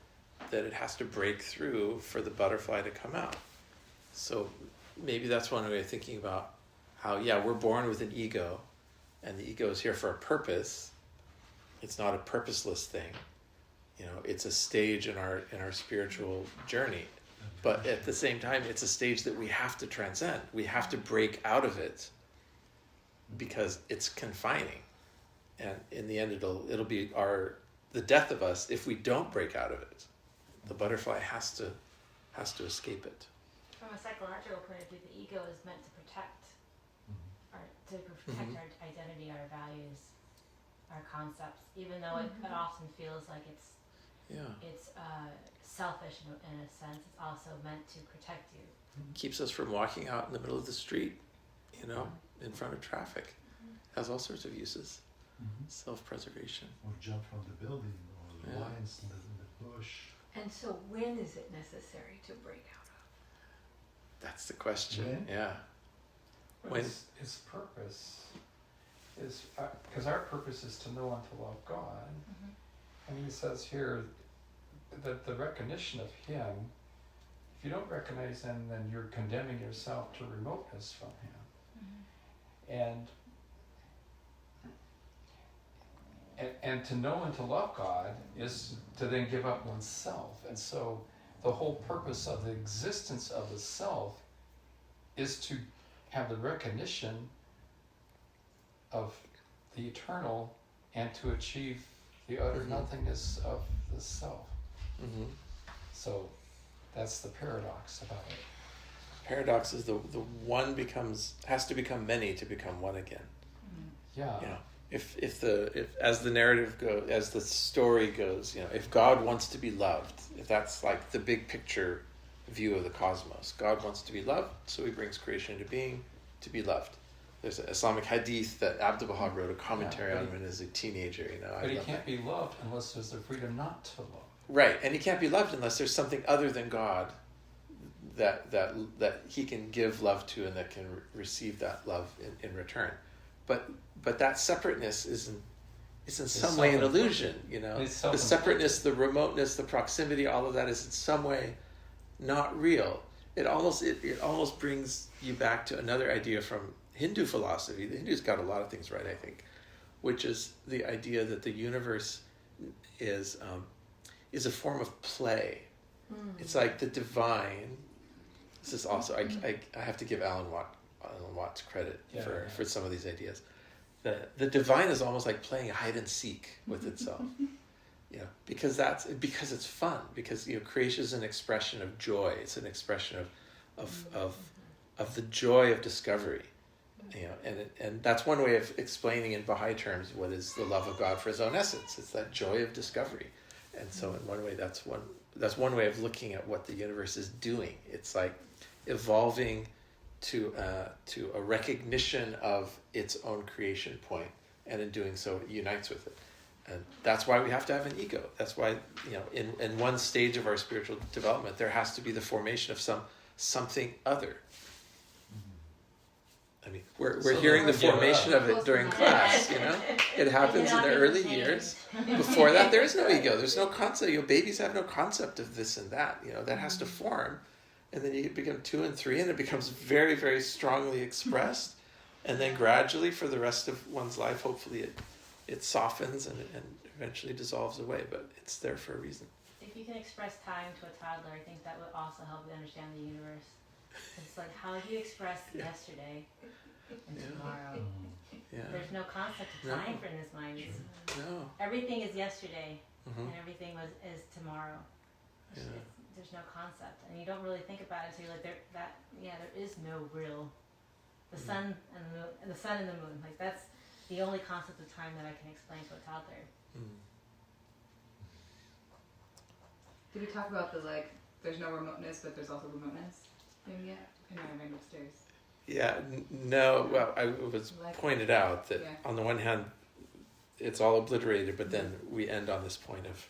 that it has to break through for the butterfly to come out. So maybe that's one way of thinking about how, we're born with an ego, and the ego is here for a purpose. It's not a purposeless thing. You know, it's a stage in our spiritual journey. But at the same time, it's a stage that we have to transcend. We have to break out of it because it's confining. And in the end, it'll be the death of us if we don't break out of it. The butterfly has to escape it. From a psychological point of view, the ego is meant to protect our identity, our values, our concepts, even though it often feels like it's Yeah. It's selfish in a sense. It's also meant to protect you. Keeps us from walking out in the middle of the street, you know, in front of traffic. Has all sorts of uses. Self-preservation. Or jump from the building, or Yeah. lions in the bush. And so when is it necessary to break out of? That's the question. When? Yeah. But When- his purpose is, because our purpose is to know and to love God. And he says here that the recognition of him, if you don't recognize him, then you're condemning yourself to remoteness from him. And to know and to love God is to then give up oneself. And so the whole purpose of the existence of the self is to have the recognition of the eternal and to achieve the utter nothingness of the self. So that's the paradox about it. Paradox is the one has to become many to become one again. Yeah. You know, if as the narrative goes, as the story goes, you know, if God wants to be loved, if that's like the big picture view of the cosmos, God wants to be loved, so he brings creation into being to be loved. There's an Islamic hadith that Abdul Baha wrote a commentary on when he was a teenager. You know, But he can't be loved unless there's the freedom not to love. Right, and he can't be loved unless there's something other than God that he can give love to and that can receive that love in return. But that separateness is in some way an illusion, you know. The separateness, the remoteness, the proximity, all of that is in some way not real. It almost brings you back to another idea from Hindu philosophy. The Hindus got a lot of things right, I think, which is the idea that the universe is a form of play. It's like the divine. This is also I have to give Alan Watts credit for some of these ideas. The divine is almost like playing hide and seek with itself. You know, because it's fun. Because, you know, creation is an expression of joy. It's an expression of the joy of discovery. You know, and that's one way of explaining in Baha'i terms what is the love of God for his own essence. It's that joy of discovery. And so in one way that's one way of looking at what the universe is doing. It's like evolving to a recognition of its own creation point, and in doing so it unites with it. And that's why we have to have an ego. That's why, you know, in one stage of our spiritual development there has to be the formation of something other. I mean, we're hearing the formation of it during class, you know? It happens in the early years. Before that, there is no ego. There's no concept. You know, babies have no concept of this and that. You know, that has to form. And then you become 2 and 3, and it becomes very, very strongly expressed. And then gradually, for the rest of one's life, hopefully it softens and eventually dissolves away. But it's there for a reason. If you can express time to a toddler, I think that would also help you understand the universe. It's like, how do you express yesterday and tomorrow? Yeah. There's no concept of time for his mind. No. Everything is yesterday, and everything is tomorrow. There's no concept, and you don't really think about it until you're like, there is no real. The sun and the moon, and the sun and the moon, like that's the only concept of time that I can explain to a toddler. Did we talk about there's no remoteness, but there's also remoteness thing yet? I know I ran upstairs. Yeah, no, well, it was pointed out that on the one hand, it's all obliterated, but then we end on this point of,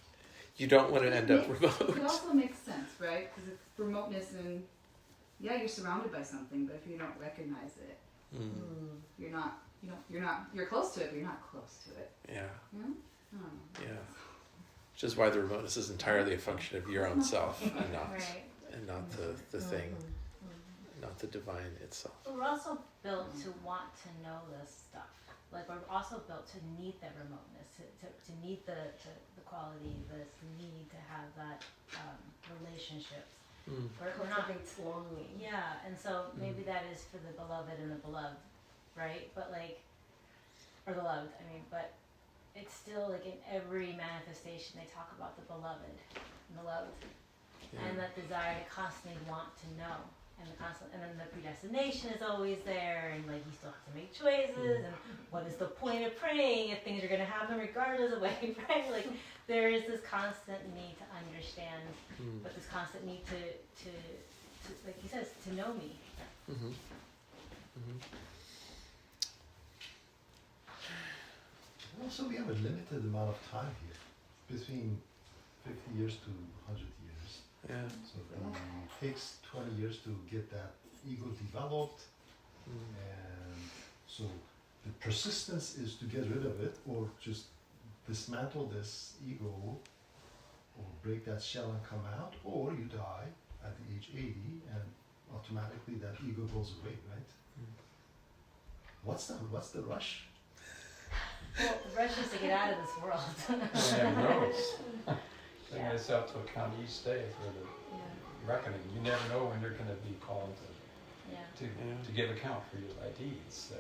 you don't want to end up remote. It also makes sense, right? Because it's remoteness and, you're surrounded by something, but if you don't recognize it, you're close to it, but you're not close to it. Yeah. Yeah? Yeah. Which is why the remoteness is entirely a function of your own self and not the thing, not the divine itself. But we're also built to want to know this stuff. Like we're also built to need that remoteness, to need the quality, the need to have that relationships. We're not longing. Yeah, and so maybe that is for the beloved and the beloved, right? But or the loved, I mean, but it's still like in every manifestation they talk about the beloved and the loved, and that desire to constantly want to know. and the constant, and then the predestination is always there, and like you still have to make choices, and what is the point of praying if things are going to happen regardless of what you pray? Like there is this constant need to understand, but this constant need to like he says, to know me. Also, we have a limited amount of time here, between 50 years to 100 years. Yeah. So it takes 20 years to get that ego developed, and so the persistence is to get rid of it, or just dismantle this ego, or break that shell and come out, or you die at the age 80 and automatically that ego goes away, right? What's the rush? Well, the rush is to get out of this world. They never knows. They miss out to account each day for the reckoning. You never know when you're going to be called to give account for your deeds. So.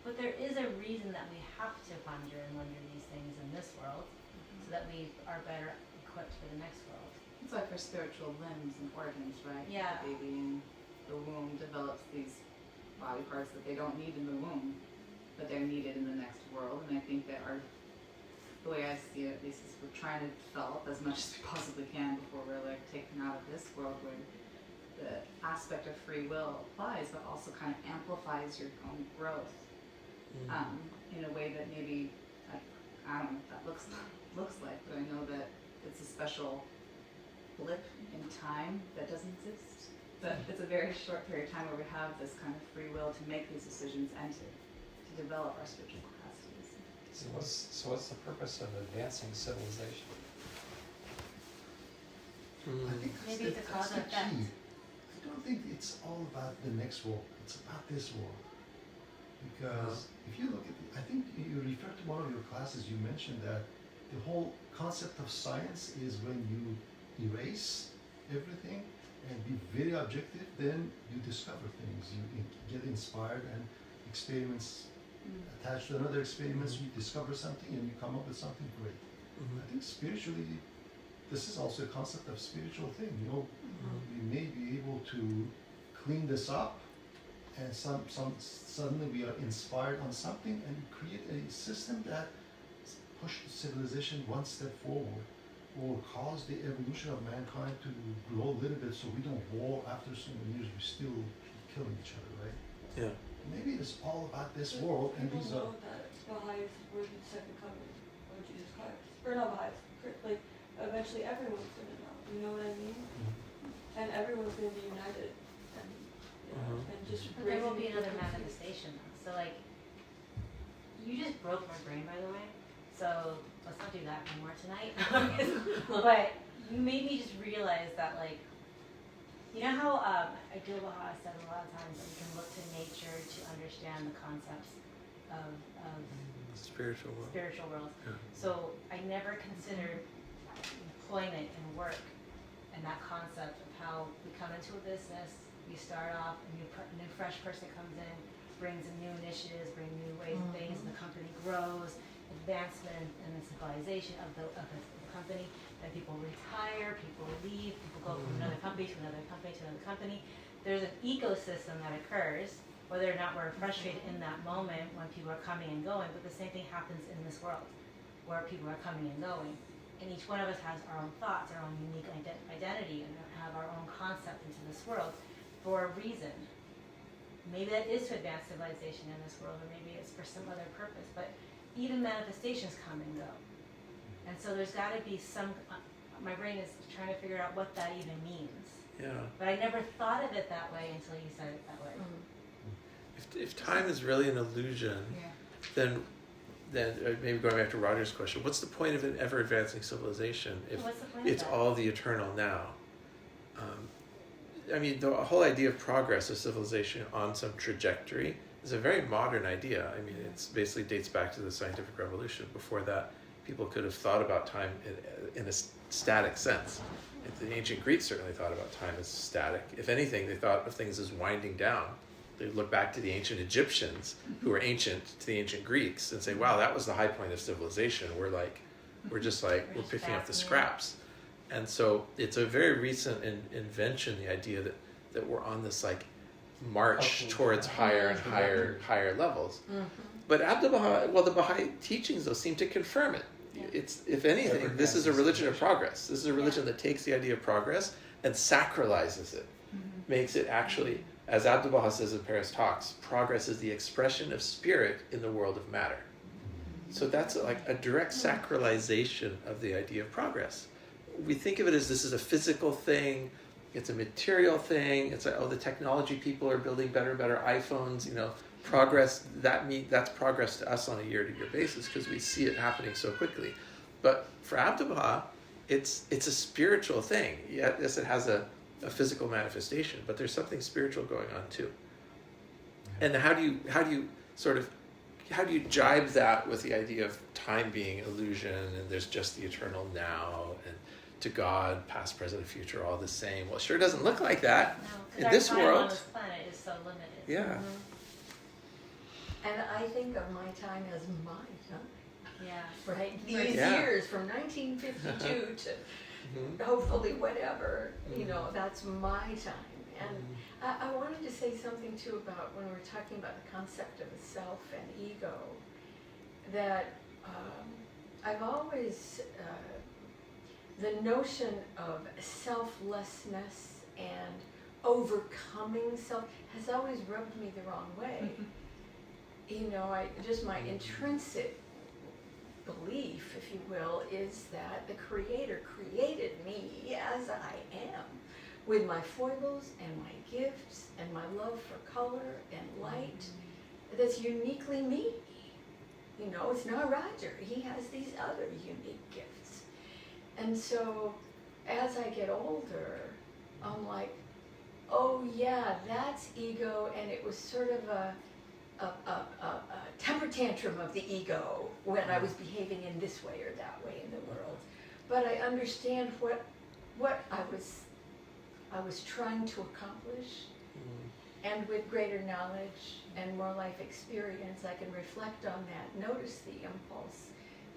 But there is a reason that we have to ponder and wonder these things in this world, so that we are better equipped for the next world. It's like for spiritual limbs and organs, right? Yeah. The baby in the womb develops these body parts that they don't need in the womb, but they're needed in the next world. And I think that the way I see it, at least, is we're trying to develop as much as we possibly can before we're like taken out of this world, where the aspect of free will applies, but also kind of amplifies your own growth in a way that maybe I don't know what that looks like, but I know that it's a special blip in time that doesn't exist. But it's a very short period of time where we have this kind of free will to make these decisions and to develop our spiritual capacities. So what's the purpose of advancing civilization? I think Maybe it's a cause and effect. key. I don't think it's all about the next world. It's about this world. Because if you look at I think you referred to one of your classes, you mentioned that the whole concept of science is when you erase everything and be very objective, then you discover things. You get inspired, and experiments attached to another experiments, you discover something and you come up with something great. I think spiritually, this is also a concept of spiritual thing. You know, we may be able to clean this up, and suddenly we are inspired on something, and create a system that pushes civilization one step forward, or cause the evolution of mankind to grow a little bit, so we don't war after so many years. We still keep killing each other, right? Yeah. Maybe it's all about this world, and these are. People know that Baha'is were the second coming of Jesus Christ. Or not Baha'is, like eventually everyone's gonna know. You know what I mean? And everyone's gonna be united, and and just. But there will be another manifestation though. So like, you just broke my brain, by the way. So let's not do that anymore tonight. But you made me just realize that, like, you know how Abdul Baha said a lot of times that we can look to nature to understand the concepts of Spiritual world. spiritual world. Yeah. So I never considered employment and work and that concept of how we come into a business, we start off, a new fresh person comes in, brings in new initiatives, brings new ways of things, and the company grows, advancement and the civilization of the company. Then people retire, people leave, people go from another company to another company to another company. There's an ecosystem that occurs, whether or not we're frustrated in that moment when people are coming and going, but the same thing happens in this world, where people are coming and going. And each one of us has our own thoughts, our own unique identity, and have our own concept into this world for a reason. Maybe that is to advance civilization in this world, or maybe it's for some other purpose, but even manifestations come and go. And so there's got to be some, my brain is trying to figure out what that even means. Yeah. But I never thought of it that way until you said it that way. If time is really an illusion, then maybe going back to Roger's question, what's the point of an ever advancing civilization if What's the point it's of that? all the eternal now? I mean, the whole idea of progress of civilization on some trajectory is a very modern idea. I mean, it's basically dates back to the scientific revolution. Before that, people could have thought about time in a static sense. The ancient Greeks certainly thought about time as static. If anything, they thought of things as winding down. They look back to the ancient Egyptians, who were ancient to the ancient Greeks, and say, wow, that was the high point of civilization. We're picking up the scraps. And so it's a very recent invention, the idea that we're on this like march Upward towards track. higher and higher levels. But Abdu'l-Baha, well, the Baha'i teachings though seem to confirm it. It's, if anything, this is a religion of progress. This is a religion that takes the idea of progress and sacralizes it, makes it actually, as Abdu'l-Baha says in Paris Talks, progress is the expression of spirit in the world of matter. So that's like a direct sacralization of the idea of progress. We think of it as this is a physical thing, it's a material thing, it's like, oh, the technology people are building better and better iPhones, progress, that's progress to us on a year-to-year basis because we see it happening so quickly. But for Abdu'l-Baha, it's a spiritual thing. Yes, it has a physical manifestation, but there's something spiritual going on too. And how do you jibe that with the idea of time being illusion and there's just the eternal now and to God, past, present, and future, all the same? Well, it sure doesn't look like that in this our time world. on this planet is so limited. Yeah. And I think of my time as my time, Yeah. right? These Yeah. years from 1952 to hopefully whatever, that's my time. And I wanted to say something too about when we're talking about the concept of a self and ego, that I've always, the notion of selflessness and overcoming self has always rubbed me the wrong way. My intrinsic belief, if you will, is that the Creator created me as I am, with my foibles and my gifts and my love for color and light that's uniquely me. It's not Roger. He has these other unique gifts. And so as I get older, I'm like, oh yeah, that's ego, and it was sort of a temper tantrum of the ego when I was behaving in this way or that way in the world. But I understand what I was trying to accomplish, and with greater knowledge and more life experience, I can reflect on that, notice the impulse,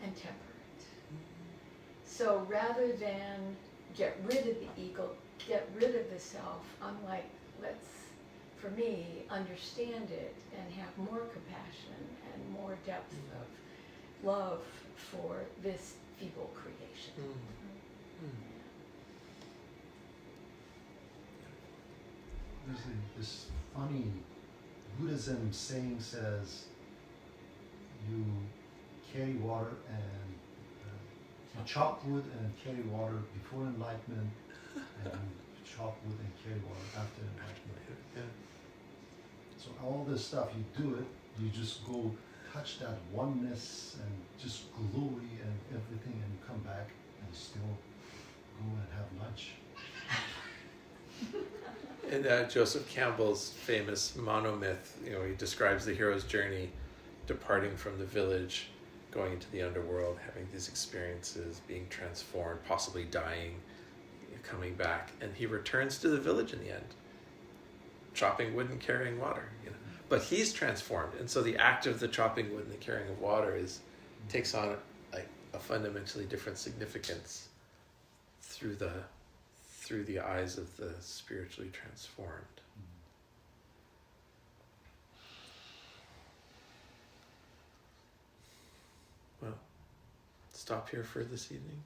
and temper it. So rather than get rid of the ego, get rid of the self, I'm like, let's, for me, understand it and have more compassion and more depth of love for this feeble creation. There's this funny Buddhism saying says you carry water and you chop wood and carry water before enlightenment, and you chop wood and carry water after enlightenment. Yeah. So all this stuff, you do it, you just go touch that oneness and just glory and everything, and you come back and still go and have lunch. In Joseph Campbell's famous monomyth, he describes the hero's journey, departing from the village, going into the underworld, having these experiences, being transformed, possibly dying, coming back, and he returns to the village in the end, chopping wood and carrying water. But he's transformed, and so the act of the chopping wood and the carrying of water takes on like a fundamentally different significance through the eyes of the spiritually transformed. Well, stop here for this evening.